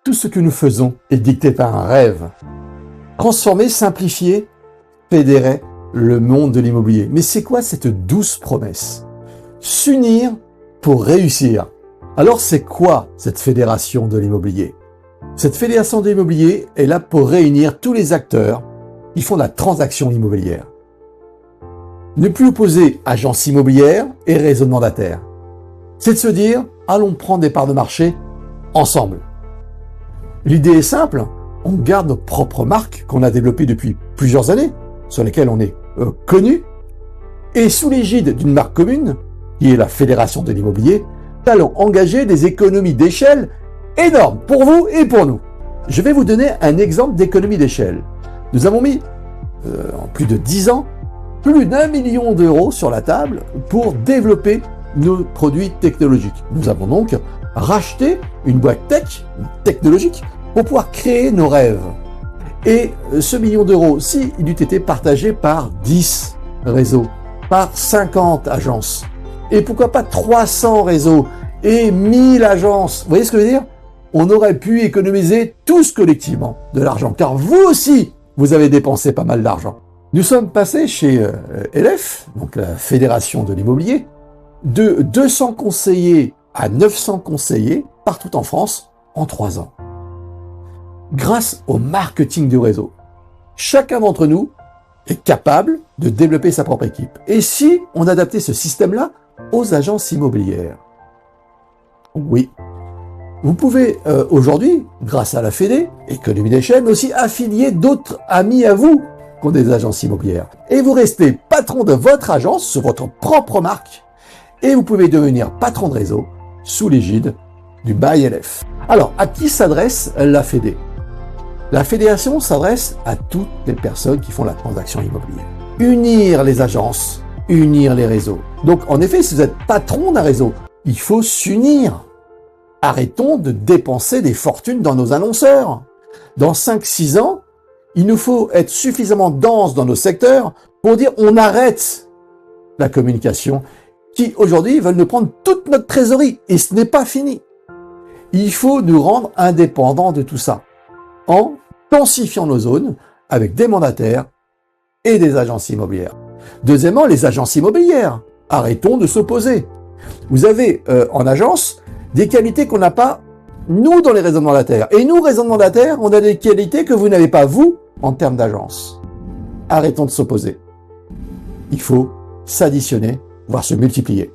Tout ce que nous faisons est dicté par un rêve. Transformer, simplifier, fédérer le monde de l'immobilier. Mais c'est quoi cette douce promesse? S'unir pour réussir. Alors c'est quoi cette fédération de l'immobilier? Cette fédération de l'immobilier est là pour réunir tous les acteurs qui font la transaction immobilière. Ne plus opposer agence immobilière et réseau de mandataires. C'est de se dire, allons prendre des parts de marché ensemble. L'idée est simple, on garde nos propres marques qu'on a développées depuis plusieurs années, sur lesquelles on est connu, et sous l'égide d'une marque commune, qui est la Fédération de l'immobilier, nous allons engager des économies d'échelle énormes pour vous et pour nous. Je vais vous donner un exemple d'économie d'échelle. Nous avons mis, en plus de 10 ans, plus d'1 million d'euros sur la table pour développer nos produits technologiques. Nous avons donc racheté une boîte tech, technologique, pour pouvoir créer nos rêves. Et ce million d'euros, s'il eût été partagé par 10 réseaux, par 50 agences, et pourquoi pas 300 réseaux et 1000 agences, vous voyez ce que je veux dire? On aurait pu économiser tous collectivement de l'argent, car vous aussi, vous avez dépensé pas mal d'argent. Nous sommes passés chez LF, donc la Fédération de l'immobilier, de 200 conseillers à 900 conseillers partout en France en 3 ans. Grâce au marketing du réseau, chacun d'entre nous est capable de développer sa propre équipe. Et si on adaptait ce système-là aux agences immobilières? Oui. Vous pouvez aujourd'hui, grâce à la Fédé, économie d'échelle, mais aussi affilier d'autres amis à vous qui ont des agences immobilières. Et vous restez patron de votre agence sur votre propre marque. Et vous pouvez devenir patron de réseau sous l'égide du Buy LF. Alors, à qui s'adresse la Fédé? La fédération s'adresse à toutes les personnes qui font la transaction immobilière. Unir les agences, unir les réseaux. Donc, en effet, si vous êtes patron d'un réseau, il faut s'unir. Arrêtons de dépenser des fortunes dans nos annonceurs. Dans 5-6 ans, il nous faut être suffisamment dense dans nos secteurs pour dire on arrête la communication qui aujourd'hui veulent nous prendre toute notre trésorerie et ce n'est pas fini. Il faut nous rendre indépendants de tout ça en densifiant nos zones avec des mandataires et des agences immobilières. Deuxièmement, les agences immobilières. Arrêtons de s'opposer. Vous avez en agence des qualités qu'on n'a pas, nous, dans les réseaux de mandataires. Et nous, réseaux de mandataires, on a des qualités que vous n'avez pas, vous, en termes d'agence. Arrêtons de s'opposer. Il faut s'additionner, voire se multiplier.